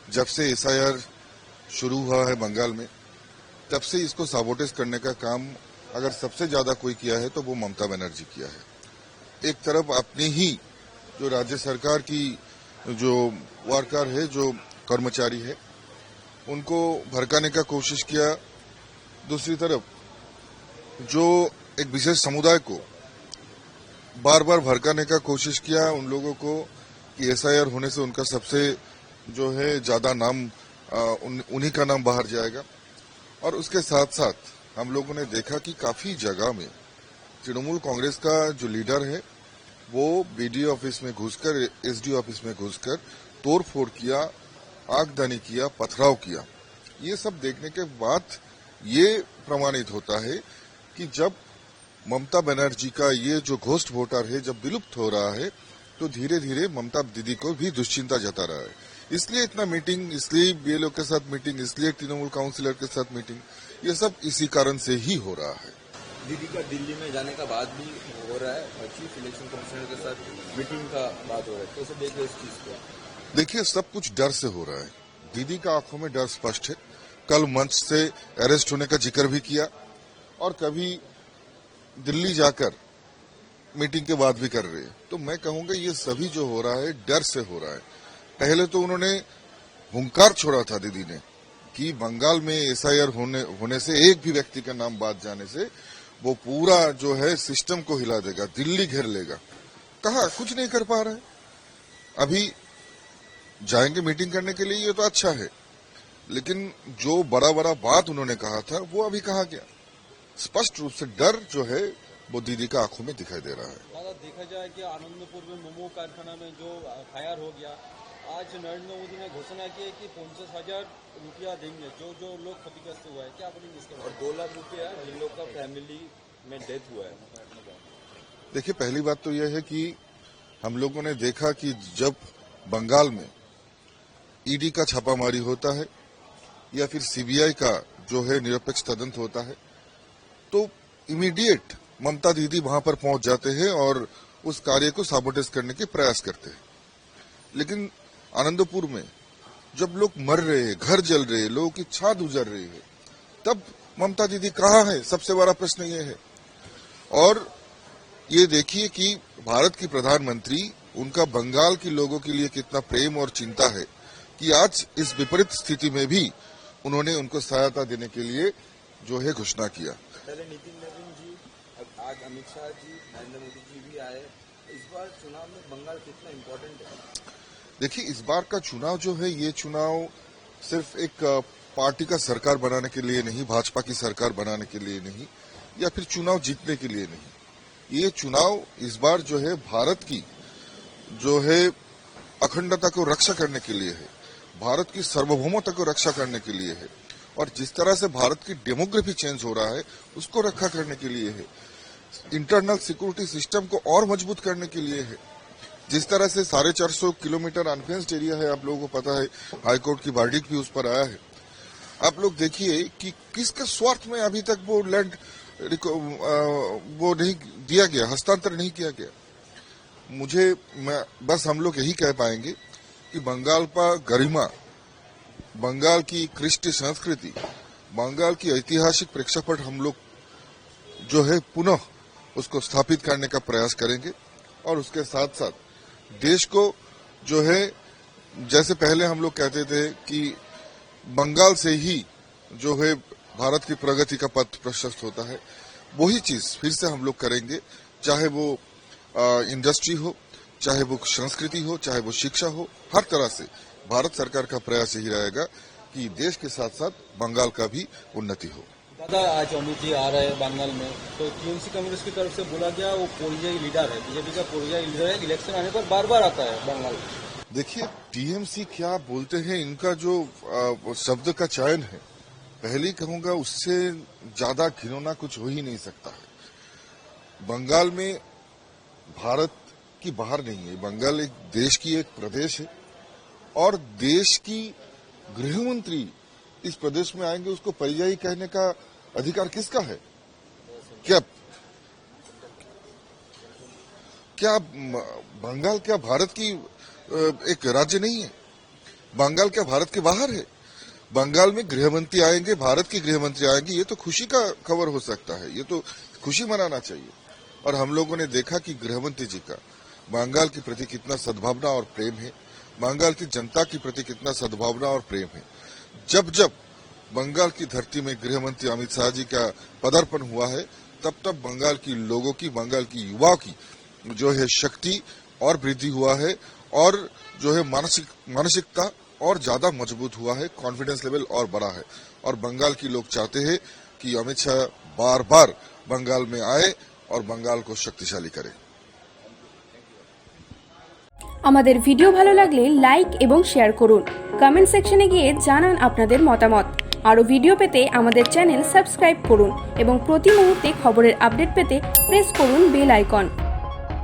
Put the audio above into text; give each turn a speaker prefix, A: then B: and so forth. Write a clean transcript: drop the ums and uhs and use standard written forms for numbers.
A: जब से एसआईआर शुरू हुआ है बंगाल में, तब से इसको साबोटेज करने का काम अगर सबसे ज्यादा कोई किया है तो वो ममता बनर्जी किया है। एक तरफ अपनी ही जो राज्य सरकार की जो वर्कर है, जो कर्मचारी है, उनको भड़काने का कोशिश किया। दूसरी तरफ जो एक विशेष समुदाय को बार बार भड़काने का कोशिश किया, उन लोगों को कि एसआईआर होने से उनका सबसे जो है ज्यादा नाम उन्हीं का नाम बाहर जाएगा। और उसके साथ साथ हम लोगों ने देखा कि काफी जगह में तृणमूल कांग्रेस का जो लीडर है वो बीडीओ ऑफिस में घुसकर, एसडीओ ऑफिस में घुसकर तोड़फोड़ किया, आगजनी किया, पथराव किया। ये सब देखने के बाद ये प्रमाणित होता है कि जब ममता बनर्जी का ये जो घोस्ट वोटर है जब विलुप्त हो रहा है, तो धीरे धीरे ममता दीदी को भी दुश्चिंता जता रहा है। इसलिए इतना मीटिंग, इसलिए बीएलओ के साथ मीटिंग, इसलिए तृणमूल काउंसिलर के साथ मीटिंग, ये सब इसी कारण से ही हो रहा है।
B: दीदी का दिल्ली में जाने का बात भी हो रहा है, चीफ इलेक्शन कमिश्नर के साथ मीटिंग का बात हो रहा है, तो उसे देखिए इस चीज को।
A: देखिए, सब कुछ डर से हो रहा है। दीदी का आंखों में डर स्पष्ट है। कल मंच से अरेस्ट होने का जिक्र भी किया और कभी दिल्ली जाकर मीटिंग के बाद भी कर रहे हैं। तो मैं कहूंगा ये सभी जो हो रहा है डर से हो रहा है। पहले तो उन्होंने हुंकार छोड़ा था दीदी ने कि बंगाल में एसआईआर होने से एक भी व्यक्ति का नाम बाद जाने से वो पूरा जो है सिस्टम को हिला देगा, दिल्ली घेर लेगा। कहा कुछ नहीं कर पा रहे। अभी जाएंगे मीटिंग करने के लिए, ये तो अच्छा है, लेकिन जो बड़ा बड़ा बात उन्होंने कहा था वो अभी कहा गया। स्पष्ट रूप से डर जो है वो दीदी का आंखों में दिखाई दे रहा है।
C: दादा, देखा जाए कि आनंदपुर में मोमो कारखाना में जो फायर हो गया, आज नरेंद्र मोदी ने घोषणा की है कि 50,000 रुपया देंगे जो लोग क्षतिग्रस्त हुआ है। क्या बोलेंगे इसके
B: और 2 लाख रुपया जिन लोग का फैमिली में डेथ हुआ है।
A: देखिए, पहली बात तो यह है कि हम लोगों ने देखा कि जब बंगाल में ईडी का छापामारी होता है या फिर सीबीआई का जो है निरपेक्ष तदंत होता है, तो इमीडिएट ममता दीदी वहां पर पहुंच जाते हैं और उस कार्य को साबोटेज करने के प्रयास करते हैं। लेकिन आनंदपुर में जब लोग मर रहे हैं, घर जल रहे हैं, लोगों की छात उजड़ रही है, तब ममता दीदी कहाँ है? सबसे बड़ा प्रश्न ये है। और ये देखिए कि भारत की प्रधानमंत्री, उनका बंगाल के लोगों के लिए कितना प्रेम और चिंता है कि आज इस विपरीत स्थिति में भी उन्होंने उनको सहायता देने के लिए जो है घोषणा किया।
B: पहले नितिन नवीन जी, आज अमित शाह जी, नरेंद्र मोदी जी भी आए। इस बार चुनाव में बंगाल कितना इम्पोर्टेंट है?
A: देखिए, इस बार का चुनाव जो है, ये चुनाव सिर्फ एक पार्टी का सरकार बनाने के लिए नहीं, भाजपा की सरकार बनाने के लिए नहीं, या फिर चुनाव जीतने के लिए नहीं। ये चुनाव इस बार जो है भारत की जो है अखंडता को रक्षा करने के लिए है, भारत की सार्वभौमता को रक्षा करने के लिए है, और जिस तरह से भारत की डेमोग्राफी चेंज हो रहा है उसको रक्षा करने के लिए है, इंटरनल सिक्योरिटी सिस्टम को और मजबूत करने के लिए है। जिस तरह से 450 किलोमीटर अनफेंस्ड एरिया है, आप लोगों को पता है, हाईकोर्ट की वर्डिक्ट भी उस पर आया है। आप लोग देखिए कि किसके स्वार्थ में अभी तक वो लैंड वो नहीं दिया गया, हस्तांतर नहीं किया गया। बस हम लोग यही कह पाएंगे कि बंगाल का गरिमा, बंगाल की कृष्टि संस्कृति, बंगाल की ऐतिहासिक प्रेक्षापट हम लोग जो है पुनः उसको स्थापित करने का प्रयास करेंगे। और उसके साथ साथ देश को जो है, जैसे पहले हम लोग कहते थे कि बंगाल से ही जो है भारत की प्रगति का पथ प्रशस्त होता है, वही चीज फिर से हम लोग करेंगे। चाहे वो इंडस्ट्री हो, चाहे वो संस्कृति हो, चाहे वो शिक्षा हो, हर तरह से भारत सरकार का प्रयास यही रहेगा कि देश के साथ साथ बंगाल का भी उन्नति हो।
C: दादा, आज अमित जी आ रहे हैं बंगाल में, तो टीएमसी कांग्रेस की तरफ से बोला गया वो पोरियाई लीडर है, बीजेपी का पोरियाई लीडर है, इलेक्शन आने पर बार बार आता है बंगाल में।
A: देखिए, टीएमसी क्या बोलते हैं, इनका जो शब्द का चयन है, पहले कहूंगा उससे ज्यादा घिनौना कुछ हो ही नहीं सकता है। बंगाल में भारत की बाहर नहीं है, बंगाल एक देश की एक प्रदेश है, और देश की गृहमंत्री इस प्रदेश में आएंगे, उसको परियायी कहने का अधिकार किसका है? क्या बंगाल क्या भारत की एक राज्य नहीं है? बंगाल क्या भारत के बाहर है? बंगाल में गृहमंत्री आएंगे, भारत की गृहमंत्री आएंगे, ये तो खुशी का खबर हो सकता है, ये तो खुशी मनाना चाहिए। और हम लोगों ने देखा कि गृहमंत्री जी का बंगाल के प्रति कितना सद्भावना और प्रेम है, बंगाल की जनता के प्रति कितना सद्भावना और प्रेम है। जब जब बंगाल की धरती में गृहमंत्री अमित शाह जी का पदार्पण हुआ है, तब तब बंगाल की लोगों की, बंगाल की युवाओं की जो है शक्ति और वृद्धि हुआ है, और जो है मानसिकता और ज्यादा मजबूत हुआ है, कॉन्फिडेंस लेवल और बढ़ा है। और बंगाल की लोग चाहते हैं कि अमित शाह बार बार बंगाल में आए और बंगाल को शक्तिशाली करे।
D: আমাদের ভিডিও ভালো লাগলে লাইক এবং শেয়ার করুন, কমেন্ট সেকশনে গিয়ে জানান আপনাদের মতামত। আরও ভিডিও পেতে আমাদের চ্যানেল সাবস্ক্রাইব করুন এবং প্রতি মুহূর্তে খবরের আপডেট পেতে প্রেস করুন বেল আইকন।